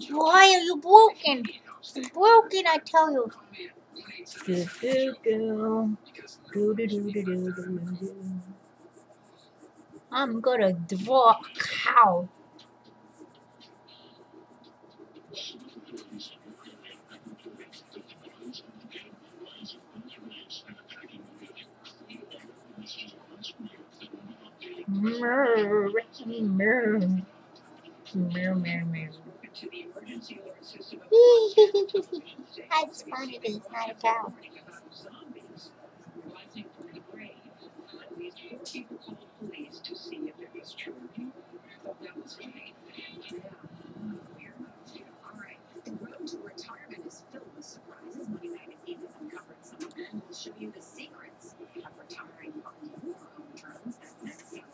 Why are you broken? You're broken, I tell you. I'm gonna draw a cow. That's funny, but it's not a cow.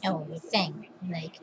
Oh, the thing, like.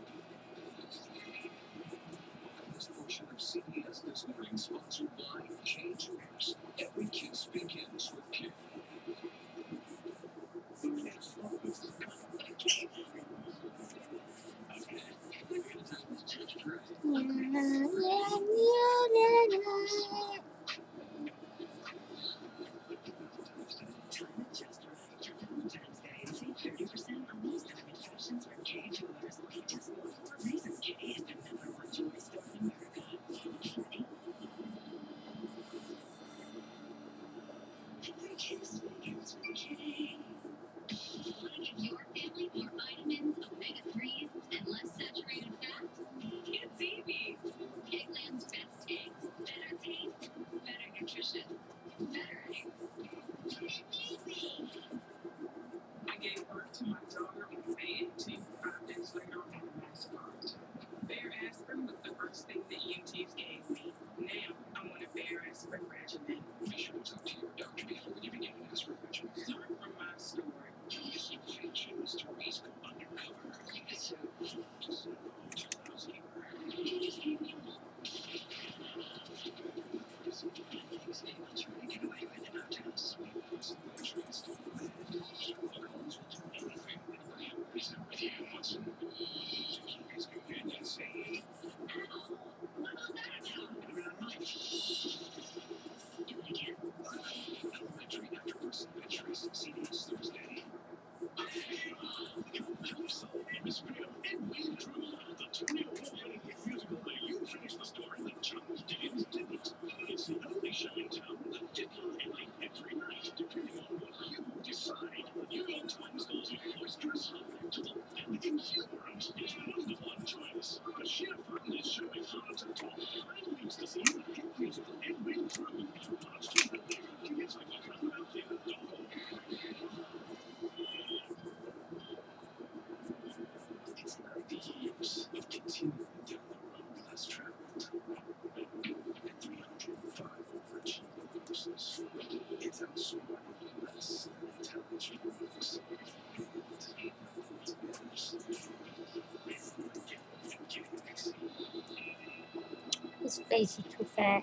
His face is too fat.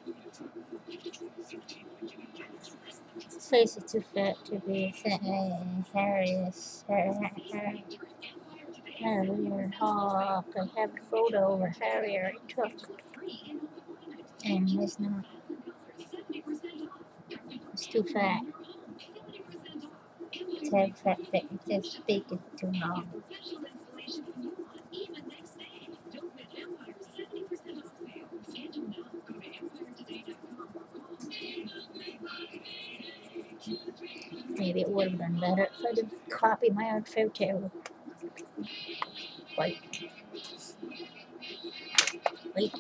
His face is too fat to be Harrier Hawk. I have a photo of a Harrier I took, and it's not. It's too fat. It's have fat face. It's big. It's too long. Maybe it would have been better if I did copy my own photo. Wait. Wait.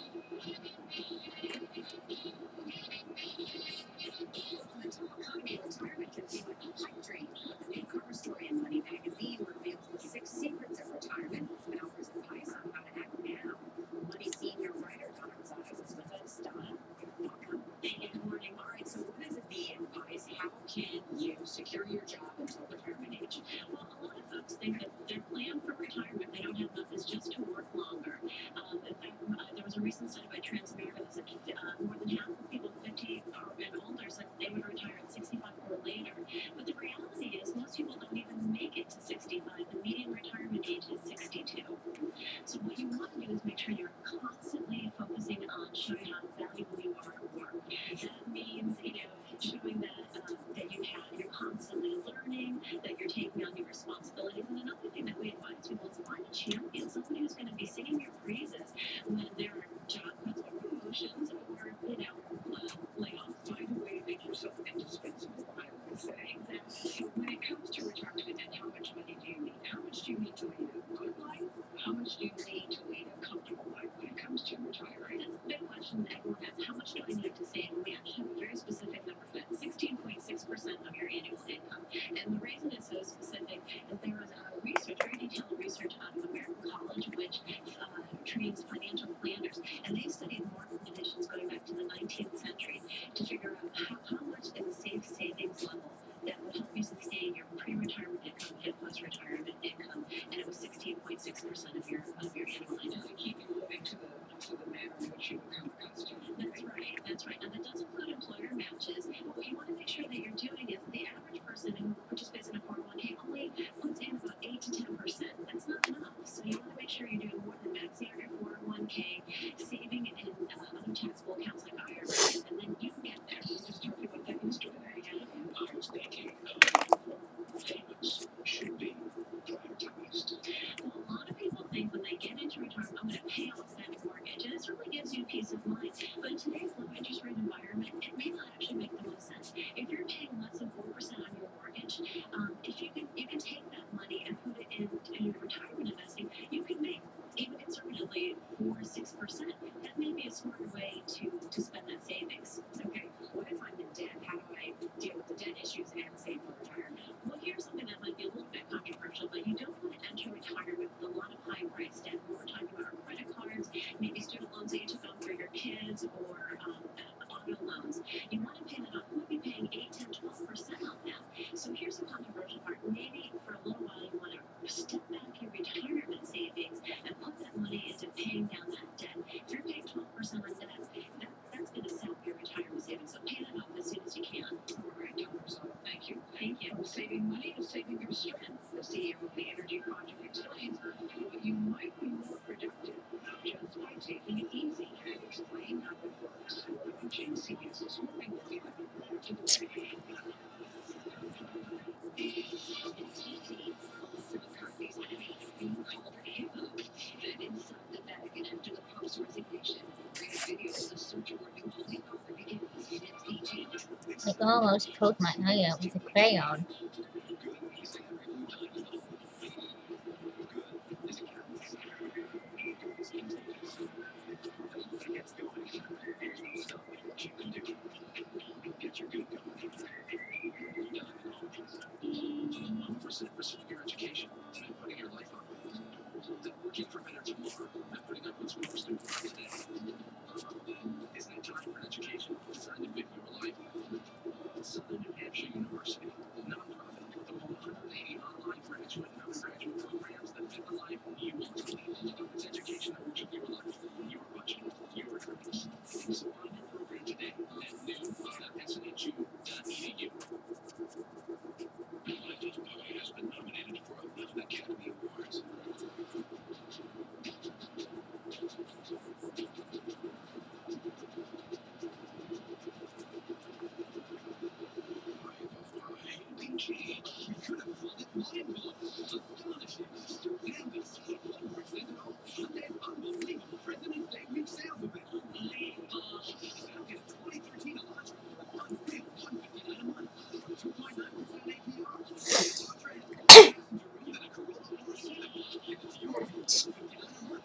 responsibilities. And another thing that we advise people is find a champion, somebody who's going to be singing your praises when there are job cuts or promotions or, layoffs. Find a way to make yourself indispensable, I would say. Exactly. When it comes to retirement, then how much money do you need? How much do you need to lead a good life? How much do you need to lead a comfortable life when it comes to retiring? That's a big question that everyone has. How much do I need to save? And we actually have a very specific number for that, 16.6% of your annual income. And the reason it's so specific is there was research, very detailed research out of American College, which trains financial planners. And they studied mortgage conditions going back to the 19th century to figure out how much is a safe savings level that would help you sustain your pre-retirement income and post-retirement income. And it was 16.6% of your annual income. To keep you living to the manner in which you become accustomed. That's right. That's right. Now that does include employer matches. What you want to make sure that you're doing is the average person who participates in a 401k only puts in about 8 to 10%. That's not enough. So you want to make sure you're doing more than maxing out your 401k, saving in other taxable accounts like IRAs, and then you can get there. Let's just talk about that yesterday. I was thinking payments should be prioritized. Well, a lot of people think when they get into retirement, I'm going to pay off that mortgage, and it certainly gives you peace of mind. But in today's low interest rate environment, it may not actually make the most sense. If you're paying less than 4% on your mortgage, if you can take that money and put it in your retirement investing, you can make even conservatively 4 or 6%. That may be a smarter way to spend that savings. Okay, what if I'm in debt? How do I deal with the debt issues and save for retirement? Well, here's something that might be a little bit controversial, but you don't want to enter retirement with a lot of high price debt. We're talking about credit cards, maybe student loans that you took out for your kids, or auto loans. You want to pay that off. You might be paying 8, 10, 12% on that. So here's the controversial part. Maybe for a little while you want to step back your retirement savings and put that money into paying down that debt. If you're paying 12% on debt, that's going to sap your retirement savings. So pay that off as soon as you can. All right, Dr. Rosado, thank you. Thank you. From saving money to saving your strength, the CEO of the Energy Project explains how you might be more productive just by taking it easy and explain how it works. James CBS this morning with the more to the day. McCarthy's being called a hippo. And inside the bag, after the Pope's resignation, a video of the search for a new holy father begins. It's PG. I almost poked my eye out with a crayon. I'm a percent for your education and putting your life on hold. Then working for better tomorrow and putting up what's most important today. Isn't it time for education designed to fit your life? Southern New Hampshire University, a nonprofit with a home for 80 online graduate and undergraduate programs that fit the life you want to lead. It's education that will fit your life, your budget, your dreams. So find your program today at new.snu.edu. Life of Pi has been nominated for 11 Academy Awards.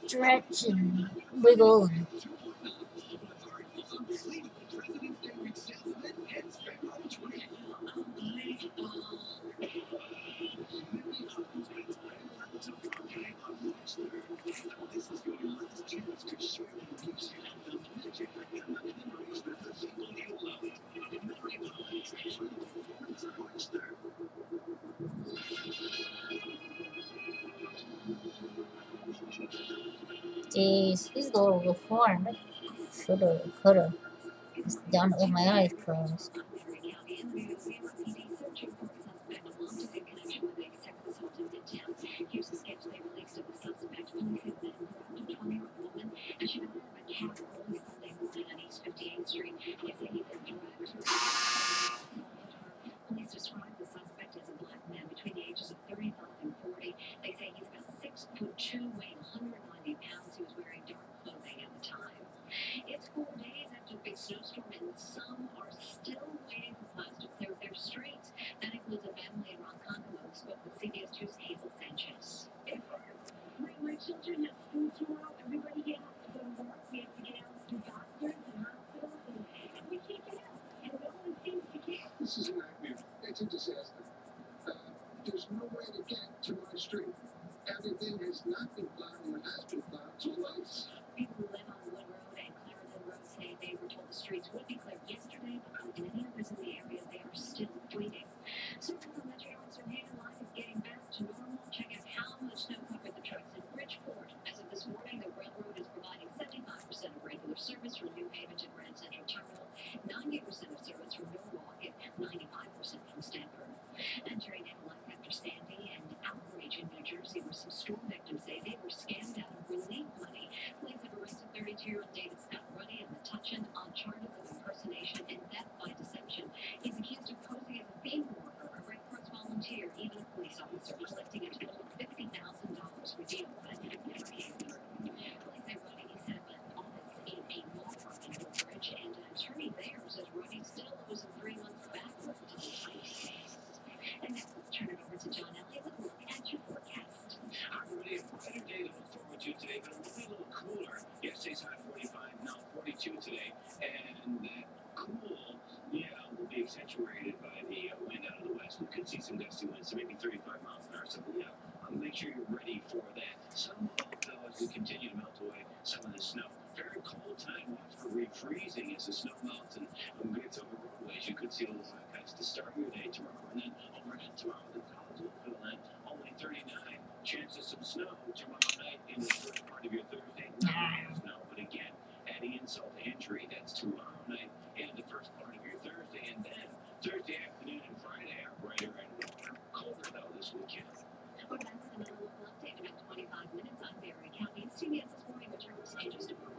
Stretch and wiggle and geez, he's a little reformed. Coulda. Just done it with my eyes closed. Here's a sketch they released of the suspect. Police say that an 20-year-old woman, and she got out of a cab early Sunday morning on East 58th Street. They say he then dragged her. Police described the suspect as a black man between the ages of 35 the street. Everything has not been plowed or has been plowed. So close. People who live on Wood Road and Clarendon Road say they were told the streets would be cleared yesterday, but many others in the area, they are still waiting. So far, Metro Officer Hayden Line is getting back to normal. Check out how much snow covered the tracks in Bridgeport. As of this morning, the railroad is providing 75% of regular service from New Haven to Grand Central Terminal, 90% of service from Norwalk, and 95% from Stamford. Entering in life after Sandy and outrage in New Jersey, where some storm victims say they were scammed out of relief money. Police have arrested 32-year-old David Scott Ruddy of Metuchen on charges of impersonation and theft by deception. He's accused of posing as a FEMA worker, a Red Cross volunteer, even a police officer, collecting a total of $50,000 for deals that he never paid for. Police say Ruddy set up an office in a law firm in Woodbridge, and an attorney there says Ruddy still owes him 3 months back for the case. And now let's turn it over to John Elliott with a look at your forecast. Hi, everybody. A brighter day to look forward to today, but it'll be a little cooler. Yesterday's high 45, now 42 today. And that cool, will be accentuated by the wind out of the west. We could see some gusty winds, so maybe 35 miles an hour. So, make sure you're ready for that. Some will, though, as we continue to melt away some of the snow. Very cold tonight. Watch for refreezing as the snow melts and gets over roadways. You could see a little high patch to start your day tomorrow. And then overhead tomorrow, the clouds will fill in. Only 39. Chance of some snow tomorrow night in the first part of your Thursday. No snow, but again, adding insult to injury. That's tomorrow night and the first part of your Thursday. And then Thursday afternoon and Friday are brighter and warmer. Colder, though, this weekend. We're back with another local update in about 25 minutes on Berry County. CBS This Morning returns in just a moment.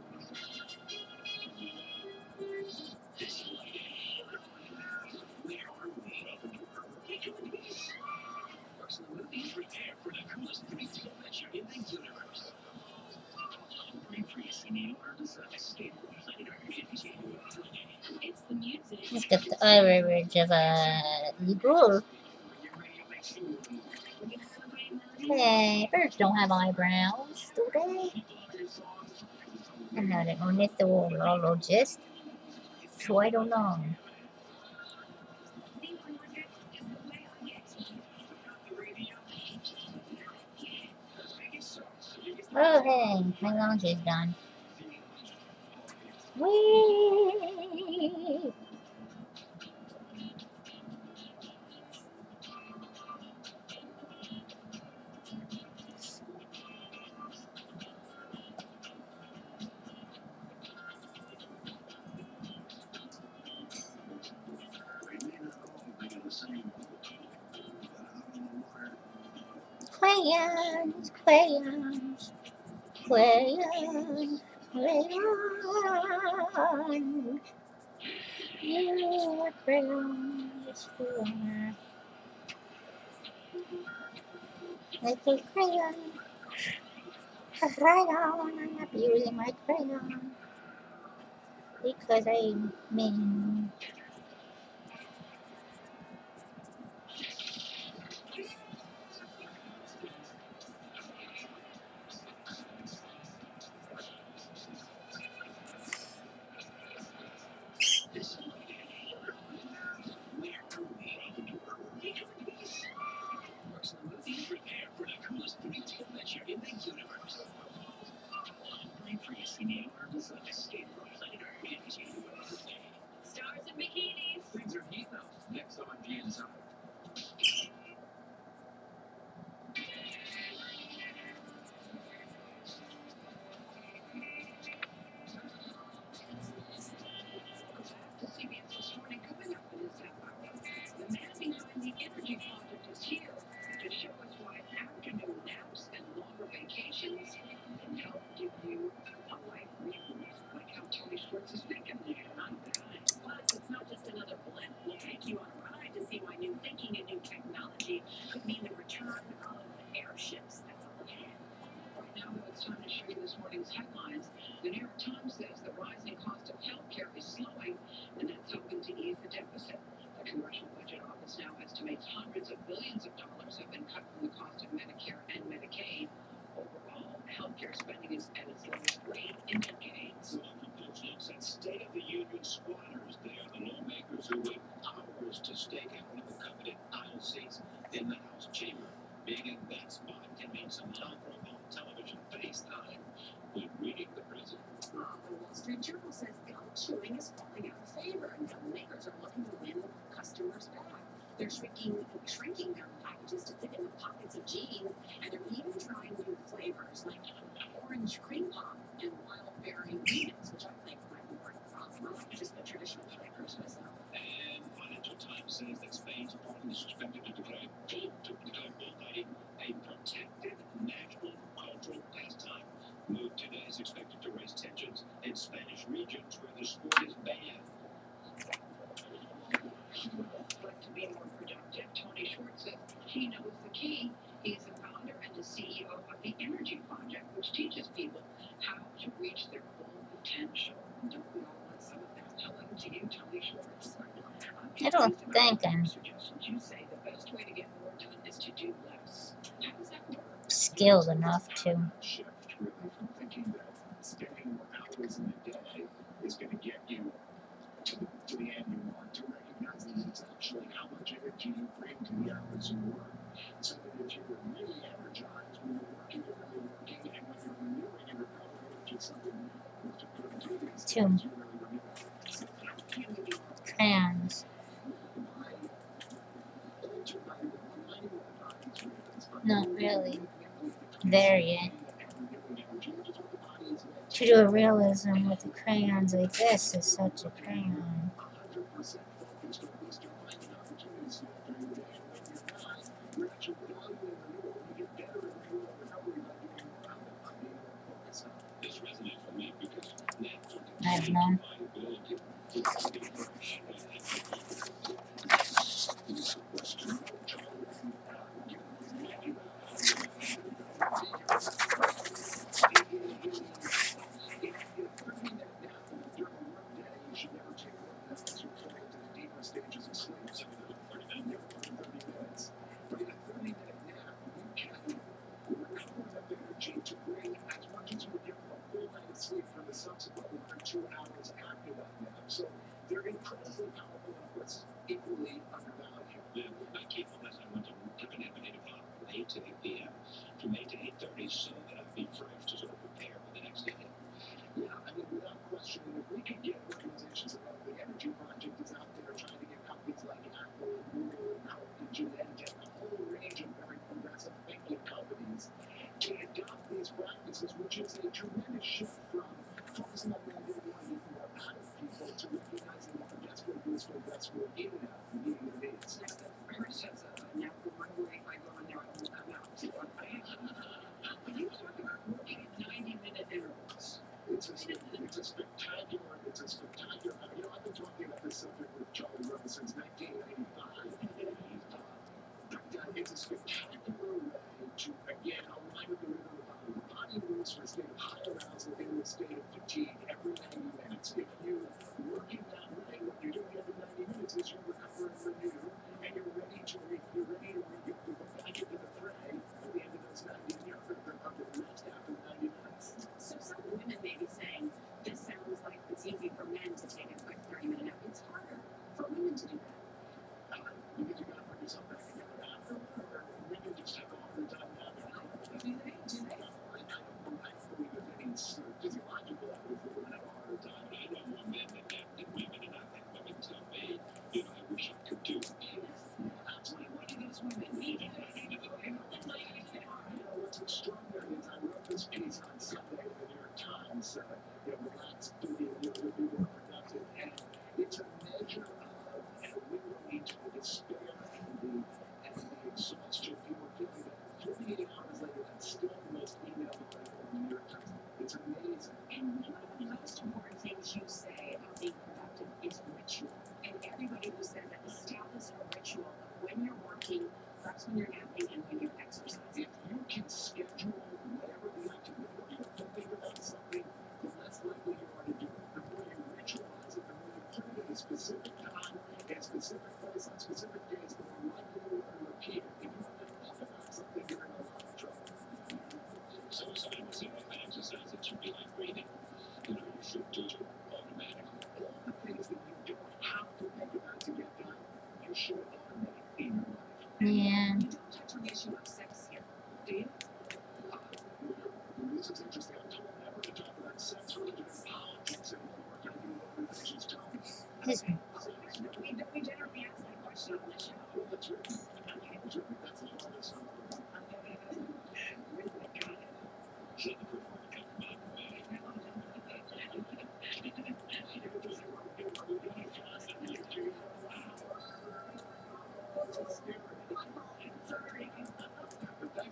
This is where are we? Welcome to our Parks and the Movies. Prepare for the coolest retail adventure in the universe. Free Cine or escape planet Earth. It's the music. Look at the average of eagle. Hey, birds don't have eyebrows, do they? And now they're ornithologist, so I don't know. Oh, hey, my lunch is done. Whee! Crayons, crayons, crayons, crayons. You are crayons, you are. Little crayon, crayon, I'm abusing my crayon. Because I'm mean. Prepare for the coolest retail adventure in the universe. Free Cine or escape planet Earth. Stars and bikinis. Things are heating up. Next on the inside. CBS This Morning coming up in this half hour. The man behind the energy project is here to show us why afternoon naps and longer vacations can help give you a life reboot, like how Tony Schwartz is thinking on that. Plus, it's not just another blip. We'll take you on a ride to see why new thinking and new technology could mean the return of airships. That's all ahead. Right now, though, it's time to show you this morning's headlines. The New York Times says the rising cost of health care is slowing, and that's helping to ease the deficit. The Congressional Budget Office now estimates hundreds of billions of dollars have been cut from the cost of Medicare and Medicaid. Overall, healthcare spending is at its lowest rate in decades. Looks at State of the Union squatters. They are the lawmakers who wait hours to stake out one of the coveted aisle seats in the House chamber. Big and that's can mean some non-pro television FaceTime with reading the president. The Wall Street Journal says gum chewing is falling out of favor, and gum makers are looking to win customers back. They're shrinking their packages to fit in the pockets of jeans, and they're even trying new flavors like orange cream pop and wild berry remix, which I think might be worth just the traditional flavors myself. And Financial Times says that Spain's parliament is expected to declare bullfighting a protected national cultural pastime. Move today is expected to raise tensions in Spanish regions where the sport is banned. But to be more productive, Tony Schwartz says he knows the key. He's the founder and the CEO of the Energy Project, which teaches people how to reach their full potential. Don't we all want some of that? Hello to you, Tony Schwartz. I don't think I'm Suggestions. You say the best way to get more done is to do less. How does that work? skilled enough to. Shift really from thinking that spending more hours in a day is going to get you to the end you want, to recognizing that it's actually how much energy you bring to the hours you work. So that if you're really energized when you're working, you're really working, and when you're renewing and recovering, which is something to put into these Two. days, you really renew. So how can we be more Crayons. Not really there yet. To do a realism with the crayons like this is such a crayon. I have none. Subsequent 1 or 2 hours after that nap. So they're incredibly powerful and of course equally undervalued. I keep them as I went to give a nap at 8 o'clock from 8 to 8 p.m. from 8 to 8:30 so that I'd be fresh to sort of prepare for the next day. Yeah, I mean, without question, if we could get organizations like the Energy Project is out there trying to get companies like Apple and Google and Coke and Genentech, a whole range of very progressive thinking companies to adopt these practices, which is a tremendous shift from focusing on what they want to get more out of people to recognizing that the best way to do is for the best way in and out and meeting the needs. Now, the Paris has a now for one where if I go in there, I will come out. So when you talk about working at 90-minute intervals, It's a spectacular, you know, I've been talking about this subject with Charlie Rose since 1995. It's a spectacular way to, again, align with the rhythm of the body. The body moves from a state of high arousal into a state of fatigue every 90 minutes. If you work in that way, what you're doing every 90 minutes is you recover and renew, and you're ready to go back into the fray at the end of those 90 minutes, of the next after 90 minutes. so some women may be saying, this sounds like it's easy for men to take a quick 30-minute nap. It's harder for women to do that. Because you gotta put yourself back together after, or women just have a harder time now. Do they? I don't believe there's any physiological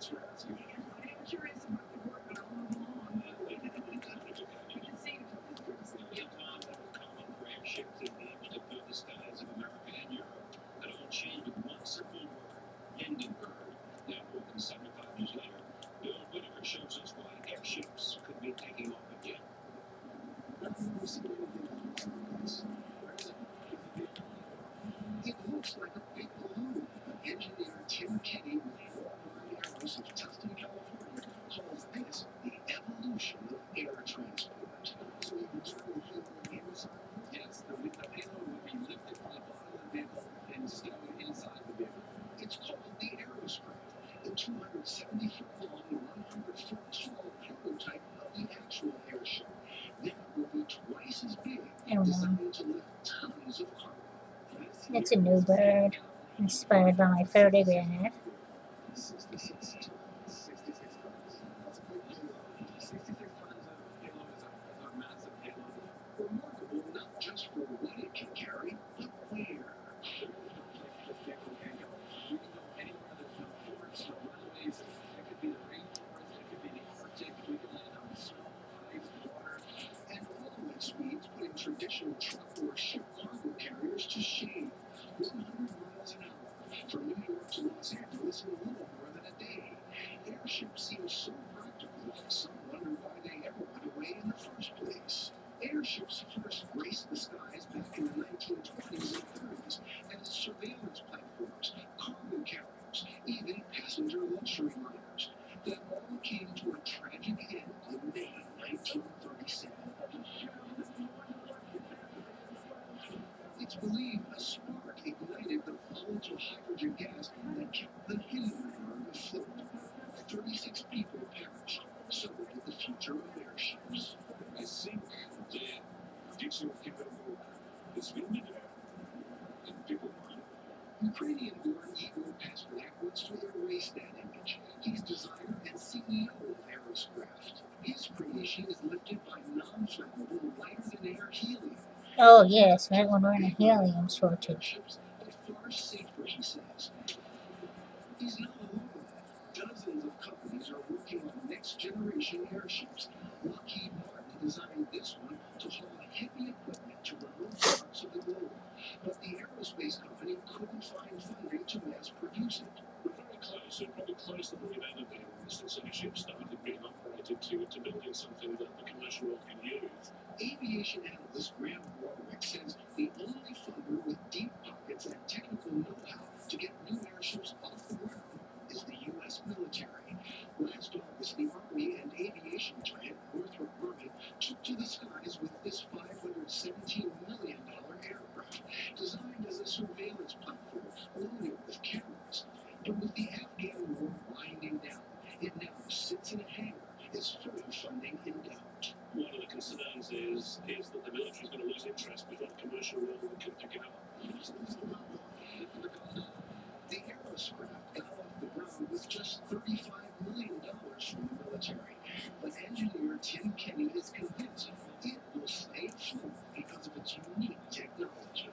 That's right. I'm curious about the work that all along. You can see common for airships that be able to fill the skies of America and Europe. It all changed with one simple word, Hindenburg. Now, more than 75 years later, Bill Whitaker shows us why airships could be taking off again. It looks like a big balloon. Engineer Tim Kenny with Fort Arrows of Tustin, California, calls this the evolution of air transport. So you can certainly feel the inside. Yes, the payload would be lifted from the bottom of the vehicle and stowed inside the vehicle. It's called the Aeroscraft, a 270-foot long, 100-foot tall prototype of the actual airship. That will be twice as big, I don't know. designed to lift tons of cargo. It's a new bird, inspired by my photograph. 66 tons. 66 tons. That's a big payload. 66 tons of payload is a massive payload. Remarkable not just for what it can carry, but where. This vehicle can go. We can go anywhere. There's no ports, no runways. It could be the rainforest. It could be the Arctic. We could land on snow, ice, water. And all at speeds putting traditional truck or ship cargo carriers to shame. 100 miles an hour from New York to Los Angeles in a little more than a day. Airships seem so practical, some wonder why they ever went away in the first place. Airships first graced the skies back in the 1920s and 30s as surveillance platforms, cargo carriers, even passenger luxury liners. That all came to a tragic end in May 1937. It's believed a spark ignited the volatile hydrogen gas that kept the Hindenburg afloat. 36 people perished. So did the future of airships. I think the future of Hindenburg is really there. And people want it. Ukrainian-born Igor Pasternak wants to erase that image. He's designer and CEO of Aeroscraft. His creation is lifted by non-flammable, lighter-than-air helium. Oh yes, right when we're in a helium shortage. Airships, but far safer, he says. He's not alone. Dozens of companies are working on next-generation airships. Lockheed Martin designed this one to haul heavy equipment to remote parts of the globe. But the aerospace company couldn't find funding to mass produce it. We're very close. We're probably closer than we've ever been since airships started being operated to building something that the commercial world can use. Aviation analyst Graham Warwick says the only funder with deep pockets and technical know-how to get new airships off the ground is the U.S. military. Last August, the Army and aviation giant Northrop Grumman took to the skies with this $517 million aircraft, designed as a surveillance platform loaded with cameras. But with the Afghan war winding down, it now sits in a hangar, its further funding in doubt. One of the concerns is that the military is going to lose interest before the commercial world can pick it up. The Aeroscraft got off the ground with just $35 million from the military, but engineer Tim Kenny is convinced it will stay afloat because of its unique technology.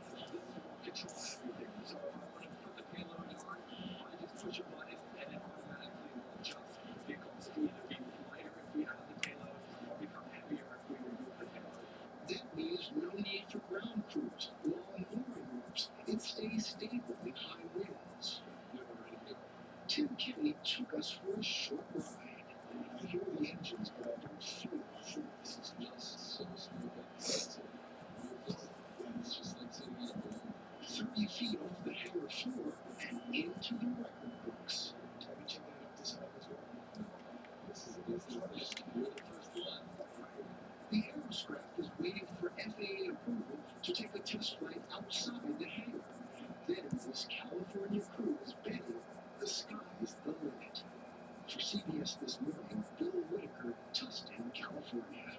Control everything. So if I want to put the payload on, I just push a button and it automatically will adjust. The vehicles can either be lighter if we have the payload or become heavier if we remove the payload. That means no need for ground crews, long mooring ropes. It stays stable in high winds. Never ready to go. Tim Kenny took us for a short ride. I hear the engines, but I don't feel the This is just so smooth and expensive. It's just like sitting in a balloon. 30 feet off the hangar floor and into the record books. Have you checked it out this side as well? This is the first. You're the first one. The Aeroscraft is waiting for FAA approval to take a test flight outside the hangar. Then this California crew is betting the sky's the limit. For CBS This Morning, Bill Whitaker, Tustin, California.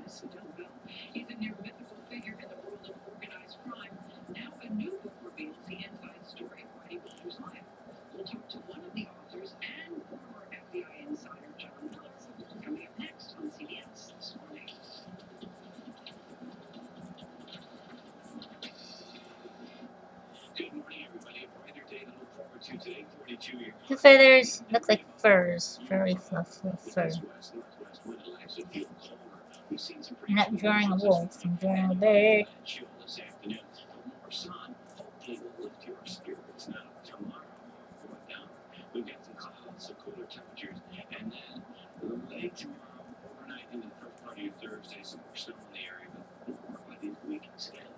So don't know. He's a near mythical figure in the world of organized crime. Now a new book reveals the inside story of Whitey Bulger's life. We'll talk to one of the authors and former FBI insider John Willis. Coming up next on CBS This Morning. Good morning, everybody. A brighter day to look forward to today. 42 years. His feathers look like furs. Furry fluff fur. I'm not drawing a wolf, I'm drawing a bird. We've got some clouds, some cooler temperatures, and then late tomorrow, overnight into the first part of your Thursday, some more snow in the area, but more by the weekend's end.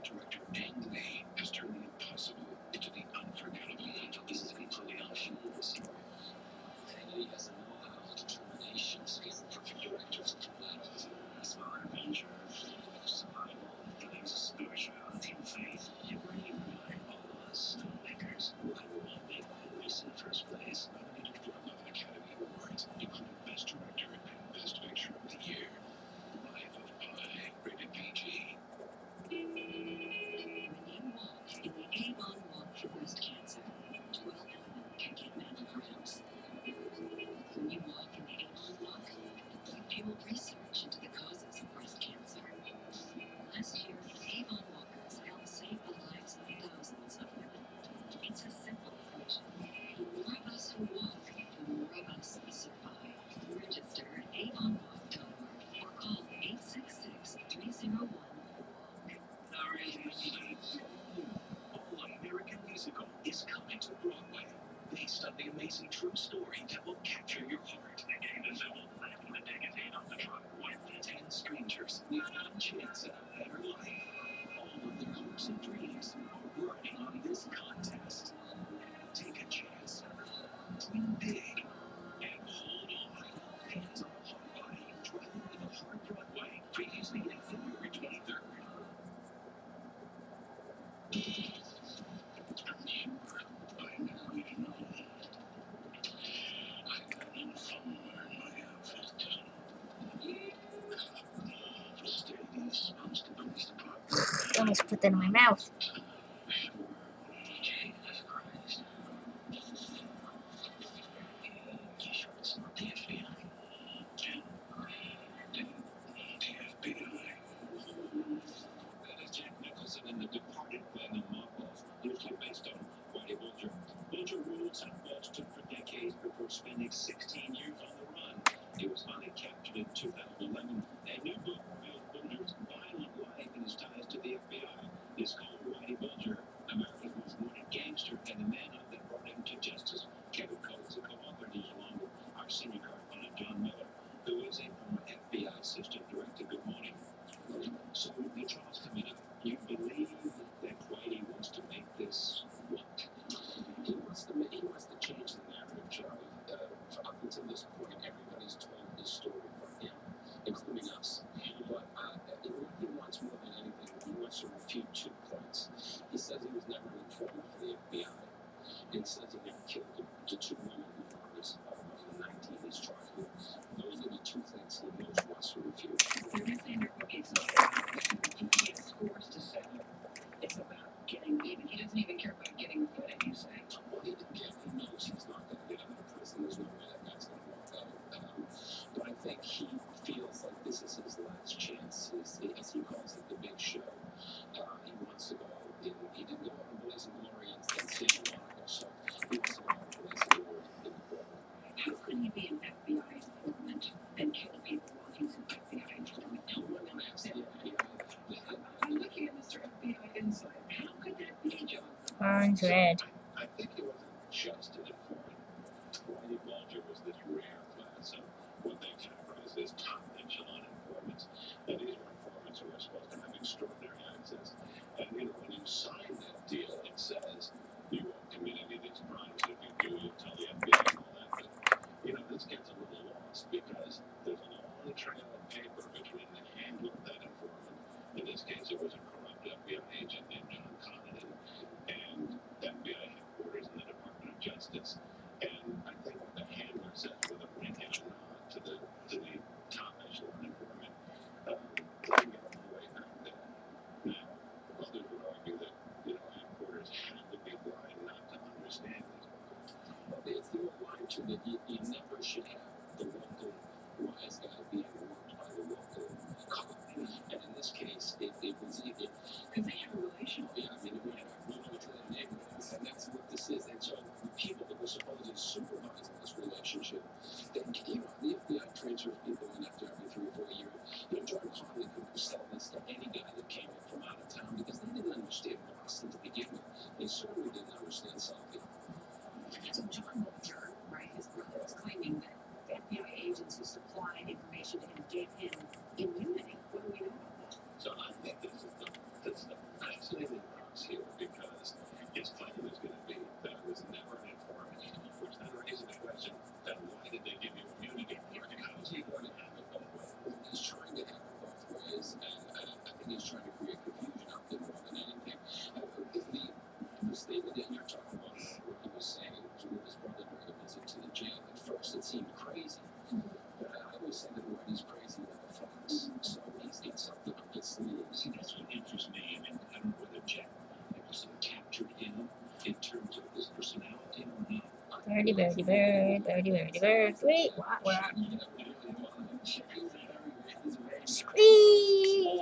Director Ang Lee has turned the impossible into the unforgettable. This is completely unfueled story. He has a know-how, determination, skill for directors and planners. Smart adventure, survival, feelings of spirituality and faith. You really remind all of us filmmakers why we want to make movies in the first place. Nominated for 11 Academy Awards, including Best Director and Best Picture of the Year. Life of Pi, rated PG. When you walk in the Avon Walk for Breast Cancer, 12 women can get mammograms. When you walk in the Avon Walk, you fuel research into the causes of breast cancer. Last year, Avon Walkers helped save the lives of thousands of women. It's a simple equation. The more of us who walk, the more of us survive. Register at avonwalk.org or call 866-301-WALK. All-American Musical is coming to Broadway, based on the amazing true story that will capture your heart. The game is civil, laughing the decade off the truck with 10 strangers with one chance at a better life. All of their hopes and dreams are riding on this contest. Take a chance. Dream big. And hold on. Hands on a hot body. Driving with a hard Broadway. Previously in February 23rd. I'm sure by now you know I got in somewhere in my outfit. Just these supposed to police department. Almost put that in my mouth. Jesus Christ. You sure it's not the FBI? The FBI. That is Jack Nicholson in The Departed playing a mob-boss, loosely based on Whitey Bulger. Bulger ruled South Boston for decades before spending 16 years on the run. He was finally captured in 2011. A new book reveals Bulger's violent life and his ties to the FBI. It's called Whitey Bulger, America's Most Wanted Gangster, and the man that brought him to justice. Kevin Coates, a co-author, is along with our senior correspondent John Miller, who is a former FBI assistant director. Good morning. So the trial's coming up. You believe that Whitey wants to make this what? He wants to change the narrative, Charlie. Up until this point, everybody's told his story from him, including us. But what he wants more than anything, he wants to refute 2 points. He says he was never an informant for the FBI, and says he never killed the 2 women who were the 19 he's charged with. Those are the 2 things he most wants to refute. You're going to say your book is he has scores to settle. It's about getting even. He doesn't even care about getting acquitted, you say. Well, he knows he's not going to get out of prison. There's no way that guy's going to walk out. But I think he feels like this is his last chance, as he calls it, the big show. He wants to go in. He didn't go out in Blazing Glory and Santa Monica, so he wants to go out in Blazing Glory in the Broadway. How can he be an FBI informant and kill people while he's an FBI informant? No one can ask the FBI. I'm looking at Mr. FBI Insight. How could that be, John? Orange red. I think it wasn't just an informant. Whitey Bulger was this rare class of what they categorize as top echelon informants. And these were informants who were supposed to have extraordinary access. And when you sign that deal, it says you won't commit any of these crimes. If you do, you'll tell the FBI and all that. But this gets a little lost because there's a long trail of paper between the handler of that informant. In this case, it was a corrupt FBI agent named John Connon and FBI headquarters in the Department of Justice. And I think what the handler says with a wink and a nod to the top echelon informant, doesn't get all the way back there. Now, others would argue that headquarters have to be blind not to understand this. But it's the old line too that you never should have the local wise guy being worked by the local cop. And in this case, it was either because they had a relation. Yeah, I mean, it went into the neighborhoods, and that's what this seem crazy. But I always say that Whitey's crazy like a fox. So he's got something up his sleeve. See, that's what interests me. I mean, I don't know whether Jack Nicholson captured him in terms of his personality or not. Birdie, birdie, bird, birdie, birdie, bird. Wait, what? Squeeze!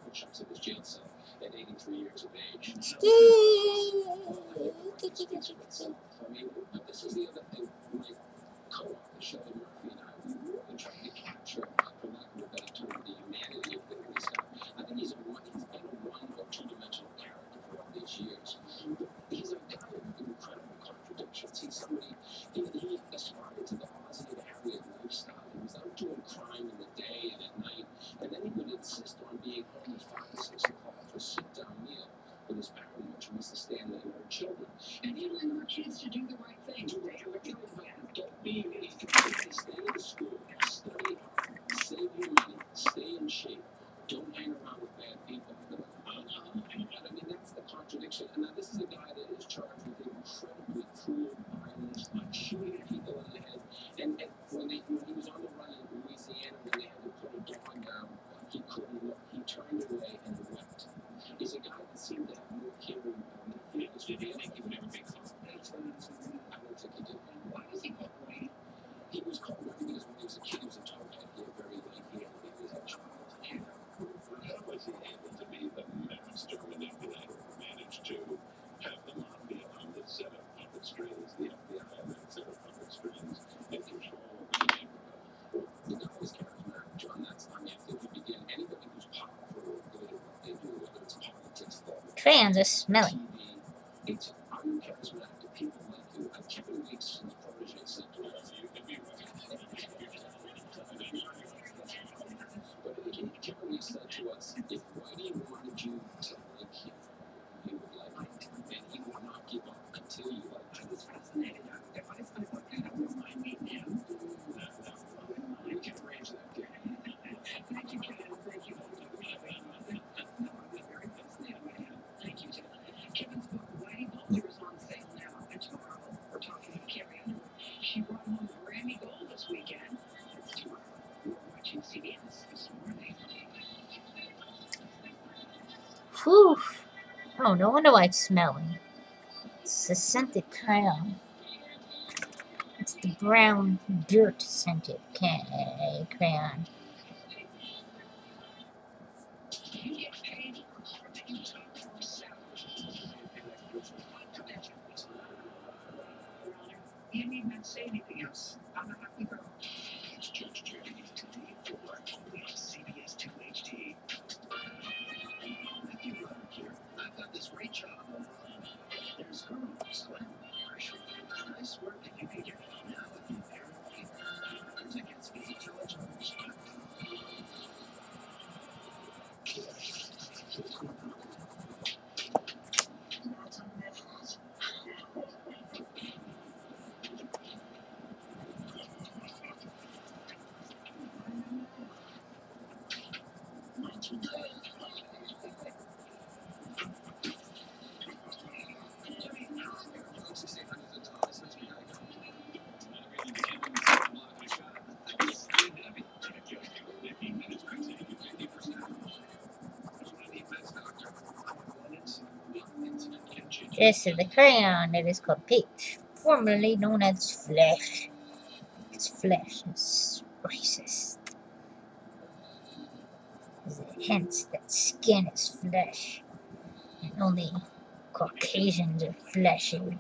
Push-ups in his jail cell at 83 years of age. I mean, but this is the other thing. My co-author, Shelley Murphy, and I, we really tried to capture, for lack of a better term, the humanity of this guy. I think he's been a one or two-dimensional character for all these years. He's a guy of incredible contradictions. He's somebody, he aspired to the Ozzie and Harriet lifestyle. He was out doing crime in the day and at night, and then he would insist on being home at 5 to 6 o'clock for a sit-down meal with his parent, which was to stand there with children. And he would encourage kids to do the right thing. Do what you're doing. Don't be anything. Stay in school. Study hard. Save your money. Stay in shape. Don't hang around with bad people. I mean, that's the contradiction. And now this is a guy that is charged with incredibly cruel violence, shooting people in the head. And when he was on the run in Louisiana, when they had to put a dog down, he couldn't look. He turned away and wept. He's a guy that seemed to have more caring than feelings. Did he think he would ever be called? I don't think he did. Why was he called Whitey? He was called Whitey because when he was a kid, he was a towhead. He had very light hair when he was a child. How was he able to be the master manipulator who managed to have the mafia on the set of puppet strings, the FBI on that set of puppet strings, and control the neighborhood? Well, the guy was charismatic, John. That's, I mean, I think you begin anybody who's powerful or good at what they do, whether it's politics, law, Crayons are smelly. TV, it's uncharismatic to people like you. Kevin Weeks, his protege, said to us, You could be right. but Kevin Weeks said to us, if Whitey wanted you to like him, you would like it, and he would not give up until you liked him. I was fascinated. I thought that would remind me of him. We can arrange that, dear. Thank you, Ken. Thank you. No, I was very fascinated by him. Thank you, Ken. Kevin's book, Whitey Bulger, is on sale now. And tomorrow, we're talking to Carrie Underwood. She brought home Grammy Gold this weekend. It's tomorrow. We're watching CBS this morning. Whew. Oh, no wonder why it's smelly. It's the scented crayon. It's the brown dirt scented crayon. You get paid for what you talk for yourself. You need not say anything else. I'm a happy girl. It's Judge Judy today for only on CBS 2 HD. Matthew Rudder here. I've got this great job. There's girls like Marshall. Nice work that you figure. Now if you pair tickets for each other's. This is the crayon that is called peach, formerly known as flesh. It's flesh is racist. Hence, that skin is flesh, and only Caucasians are fleshy,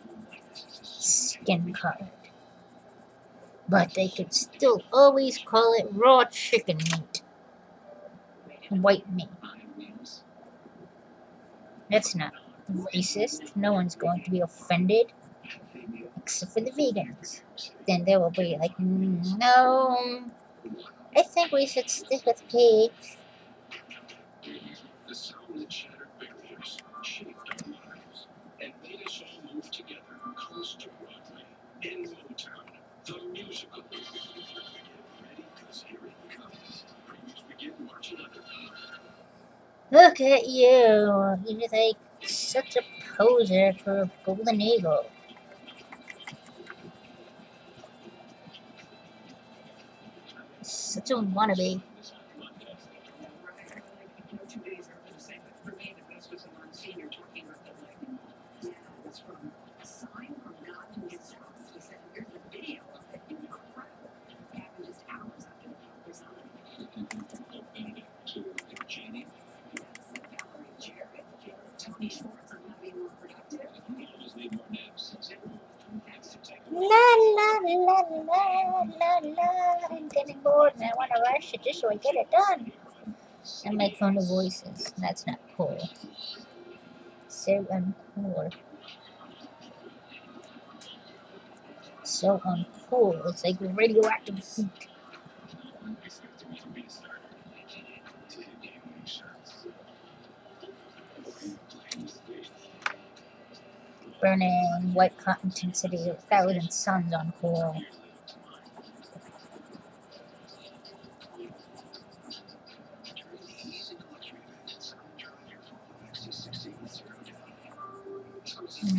skin colored. But they could still always call it raw chicken meat, white meat. That's not racist. No one's going to be offended, except for the vegans. Then they will be like, no, I think we should stick with peach. The sound that shattered barriers, shaped our lives, and made us all move together close to Broadway. In Motown, the musical. Get ready, because here it comes. Previews begin March 11th. Look at you. You're like such a poser for a golden eagle. Such a wannabe. La la la la la la. I'm getting bored and I want to rush it just so I get it done. And make fun of voices. That's not cool. So uncool. So uncool. It's like radioactive heat. Burning white cotton intensity of 1,000 suns on coral.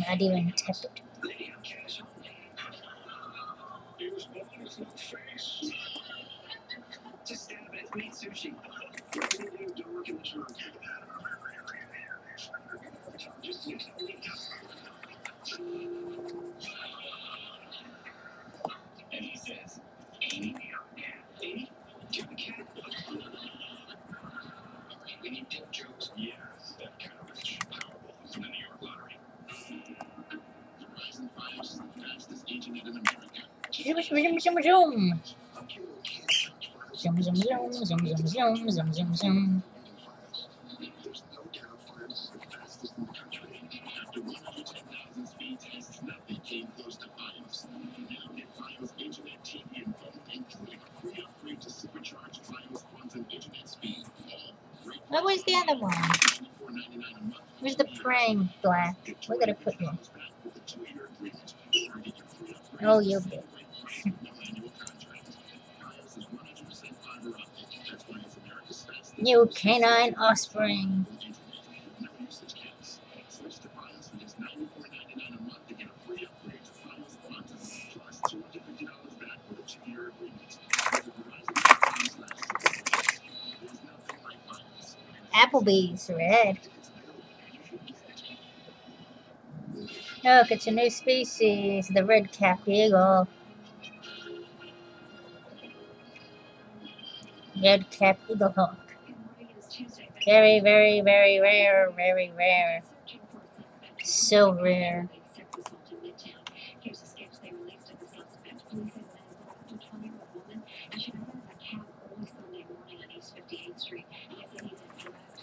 Not even tepid. Just stab it. It's meat sushi. And he says, Amy, Amy, do the cat. We need dick jokes. Yes, that kind of rich. Powerball from the New York lottery. Verizon Fios is the fastest internet in America. Zoom, zoom, zoom, zoom. Zoom, zoom, zoom, zoom, zoom, zoom, zoom, zoom, zoom. There's no doubt Fios is the fastest in the country. After 110,000 speed tests, nothing came close to Fios. Now get Fios Internet TV and phone, including a free upgrade to supercharged Fios Quantum Internet speed. What was the other one? Where's the praying black? Where did I put you? Oh, you did. New canine offspring. Applebee's red. Look, it's a new species, the red-capped eagle. Red-capped eagle hawk. Very, very, very rare, very rare. So rare.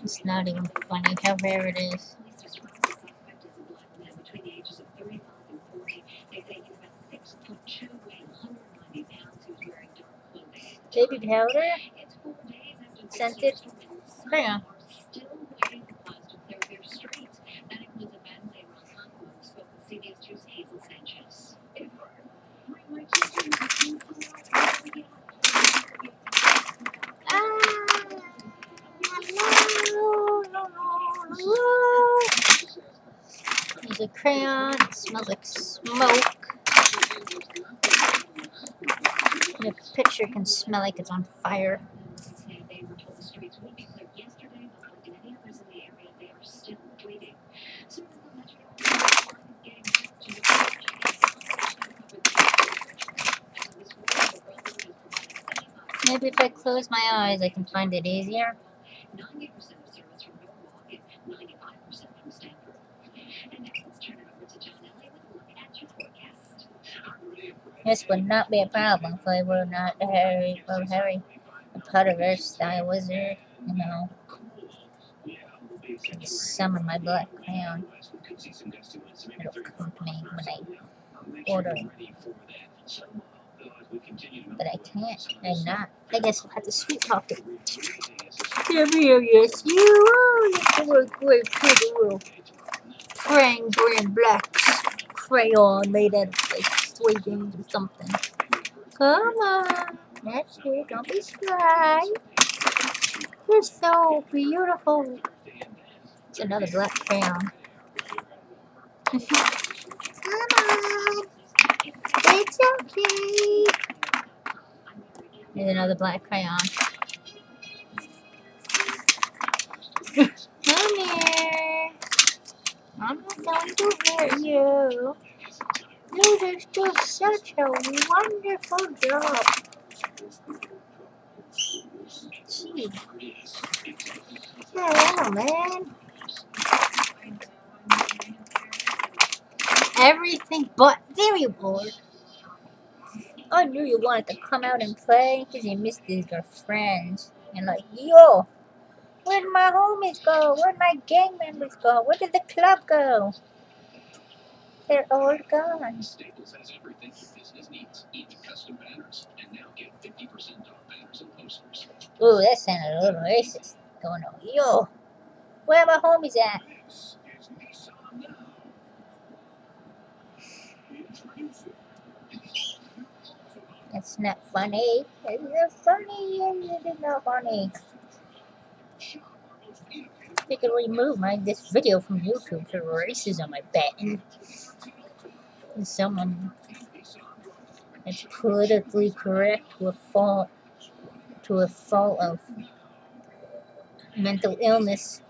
It's not even funny how rare it is. Baby powder? Scented? Yeah. There's a crayon. It smells like smoke. The picture can smell like it's on fire. Maybe if I close my eyes, I can find it easier. This would not be a problem if I were not a Harry Potterverse style wizard, you know. I just summon my black crayon. It'll come to me when I order it. But I can't. I'm not. I guess I'll have to sweet talk it. Come here, yes, you. Oh, you can great pretty little praying brand black crayon made out of like soybeans or something. Come on. That's it. Don't be shy. You're so beautiful. It's another black crayon. Come on. It's okay. There's another black crayon. Come here. I'm not going to hurt you. You just do such a wonderful job. Gee. Hello, man. Everything but very bored. I knew you wanted to come out and play because you missed your friends. And like, yo, where'd my homies go? Where'd my gang members go? Where did the club go? They're all gone. Staples has everything your business needs, even custom banners, and now get 50% off banners and posters. Ooh, that sounded a little racist. Going on, yo, where my homies at? This is Nissan now. Introducing It's not funny. It's not funny. It's not funny. They could remove this video from YouTube for racism, I bet. And someone that's politically correct to a fault of mental illness.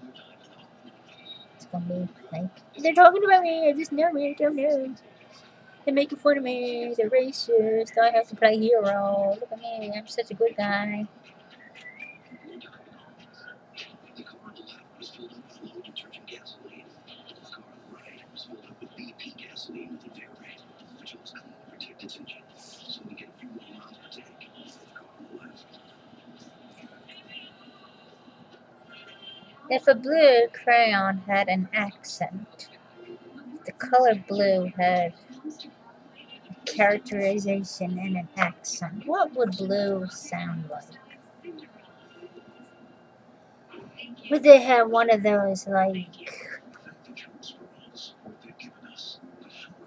It's gonna be like, they're talking about me. I just know me. I don't know. They're making fun of me. They're racist. I have to play hero. Look at me. I'm such a good guy. the car on the left was filled up with low detergent gasoline. The car on the right was filled up with BP gasoline with Invigorated, which helps clean and protect its engine, so we get a few more miles per tank. The car on the left. If a blue crayon had an accent, the color blue had characterization and an accent, what would blue sound like? Would they have one of those, like,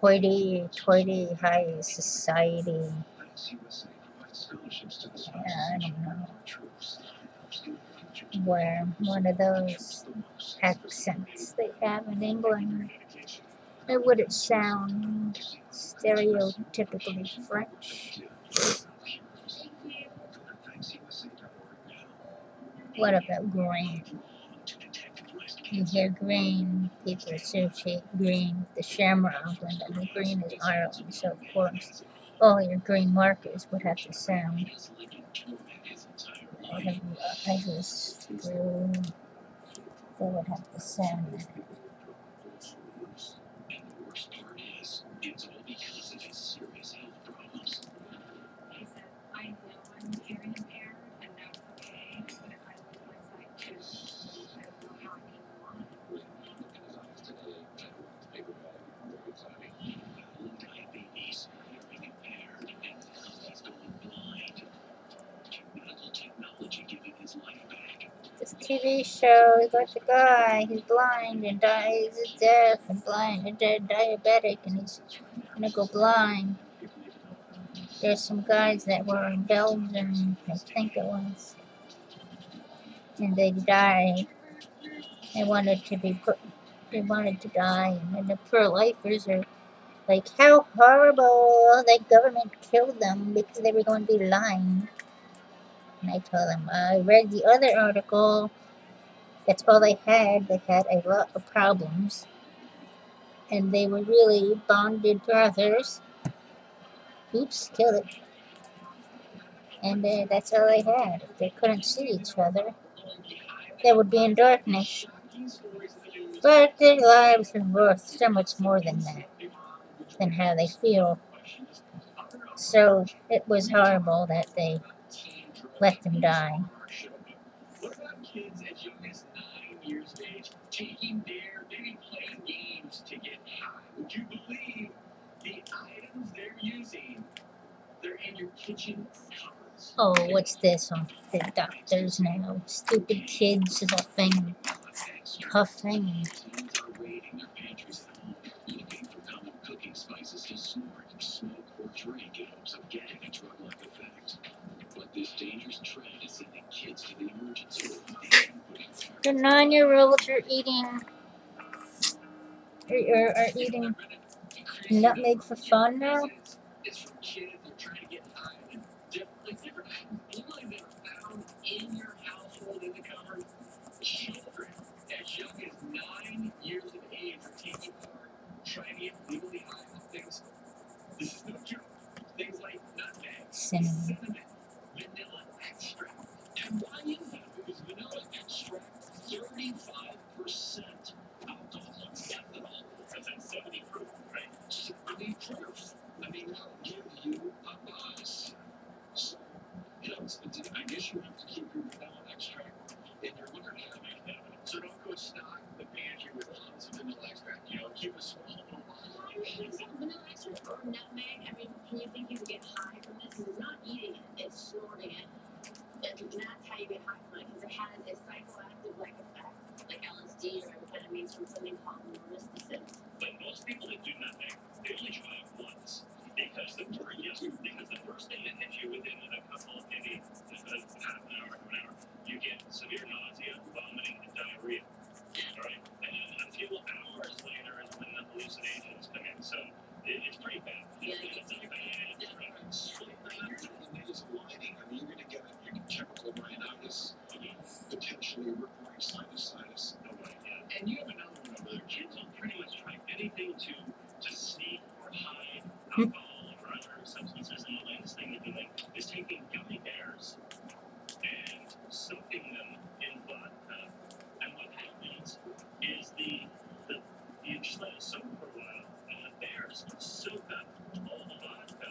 hoity-toity high society, I don't know, where one of those accents they have in England, or would it sound stereotypically French? What about green? You hear green, people associate green with the Shamrock, and green is Ireland, so of course all your green markers would have to sound Irish blue. They would have to sound that. And the worst part is, it's all because of his serious health problems. He said, I know I'm hearing impaired, and that's okay, but if I lose my sight too, I don't know how I can go on. Diabetes, hearing impaired, and now he's going blind. Medical technology giving his life back. This TV show is like the guy, he's blind and he's deaf and blind and diabetic, and he's gonna go blind. There's some guys that were in Belgium, I think it was, and they died. They wanted to die, and the pro-lifers are like, how horrible, the government killed them because they were going to be lying. And I told them, I read the other article. That's all they had. They had a lot of problems. And they were really bonded brothers. Oops, killed it. And that's all they had. If they couldn't see each other, they would be in darkness. But their lives are worth so much more than that, than how they feel. So it was horrible that they let them die. What about kids as young as 9 years of age taking dare, maybe playing games to get high? Would you believe the items they're using? They're in your kitchen cupboards. Oh, what's this on the doctors now? Stupid kids huffing. Teens are raiding their pantries at home, looking for common cooking spices to snort, smoke, or drink in hopes of getting a drug-like effect. But this dangerous trend is sending kids to the emergency room and putting The 9-year-olds are eating nutmeg for fun now. It's from kids who are trying to get high and different shiny, legally high things. This is no joke. Things like nutmeg, Cinnamon. cinnamon, vanilla extract. And why is that? Because vanilla extract, 35% alcohol, ethanol, that's at 70 proof, right? 70 proof. I mean, that'll give you a buzz. So, you know, I guess you have to keep your vanilla extract in your liquor cabinet. So don't go stock the pantry with lots of vanilla extract. You know, keep a small little bottle. Vanilla extract or nutmeg. I mean, can you think you can get high from this? It's not eating it; it's snorting it. And that's how you get high from it, because it has a psychoactive-like effect, like LSD or amphetamines from something called mysticism. But most people that do nutmeg, they only try it once. Because the first thing that hits you within a couple of maybe half an hour, you get severe nausea, vomiting, and diarrhea. All right? And then until hours later is when the hallucinations come in. So it's pretty bad. It's a bad drug. The nasal lining, I mean, you're going to get a chemical rhinitis, potentially recurring sinusitis. No way, yeah. And you have another one over there. Kids will pretty much try anything to sneak or hide alcohol or other substances. And the latest thing they're doing is taking gummy bears and soaking them in vodka. And what happens is you just let it soak for a while, and the bears soak up all the vodka,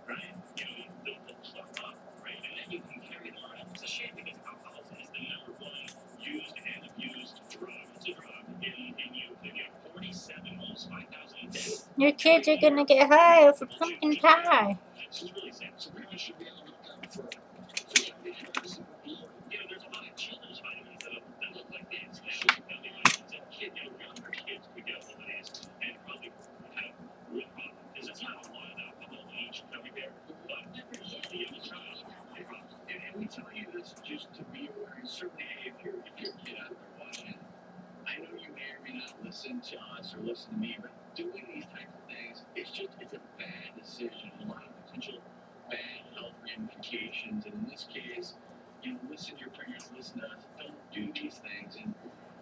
right? You know, they'll pluck up, right? And then you can carry them around. It's a shame because alcohol is the #1 used and abused drug. It's a drug in youth. They get 47, almost 5,000 a day. Your kids are gonna get high off of pumpkin pie. It's really sad. So parents should be on the lookout for gummy bears and beer. You know, there's a lot of children's vitamins that look like this. Gummy vitamins that younger kids could get one of these and probably have real problems. Because it's not a lot of alcohol in each gummy bear, but the young child, and we tell you this just to be aware. And certainly, if you're a kid out there watching, I know you may or may not listen to us or listen to me, but doing these types of things, it's a bad decision. A lot of potential bad health ramifications. And in this case, you know, listen to your parents, listen to us. Don't do these things. And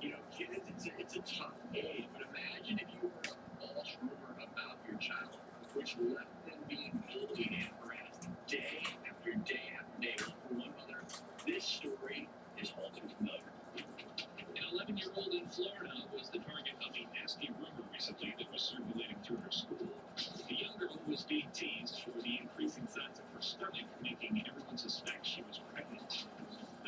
you know, kids, it's a tough age. But imagine if you were a false rumor about your child, which left them being bullied and harassed day after day after day. For one mother, this story is all too familiar. An 11-year-old in Florida was the target of a nasty rumor recently that was circulating through her school. The young girl was being teased for the increasing size of her stomach, making everyone suspect she was pregnant.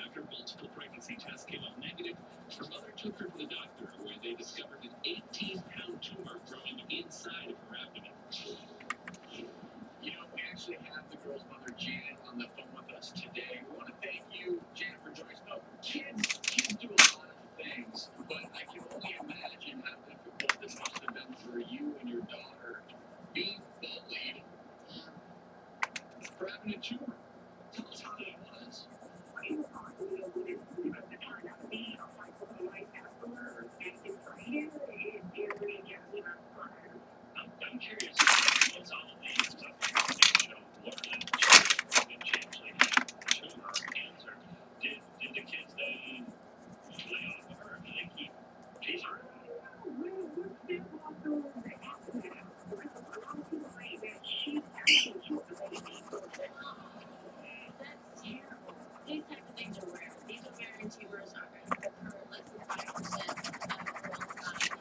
After multiple pregnancy tests came up negative, her mother took her to the doctor, where they discovered an 18-pound tumor growing inside of her abdomen. You know, we actually have the girl's mother, Janet, on the phone with us today. We want to thank you, Janet, for joining us. Oh, kids do a lot of things, but I can only imagine how difficult this must have been for you and your daughter being bullied for having a tumor. Tell us how that was. I'm curious, what's all of these stuff, you know, what are the children actually have tumor cancer? Did the kids then lay off of her? Did they keep teasing her? That's terrible. These types of things are rare. These ovarian tumors occur less than 5%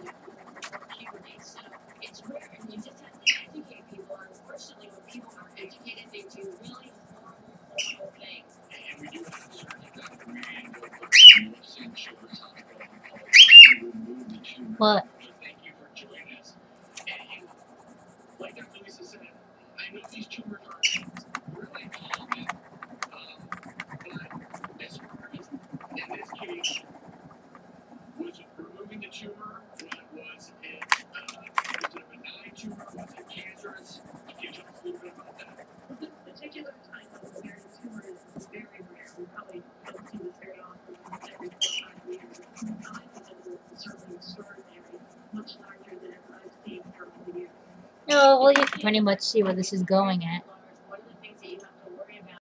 of girls before puberty. So it's rare, and you just have to educate people. Unfortunately, when people aren't educated, they do really horrible things. And we do have a certain documentary and you've seen shows on to remove the tumor. What? So thank you for joining us. And like Dr. Lisa said, I know these tumors are really common, but as far as in this case, was it removing the tumor? Was it a benign tumor? Was it cancerous? Can you tell us a little bit about that? This particular type of ovarian tumor is very rare. We probably don't see this very often, every 4 or 5 years. The size of it is certainly extraordinary, much larger than I've seen throughout the years. No, well, you can pretty much see where this is going at. One of the things that you have to worry about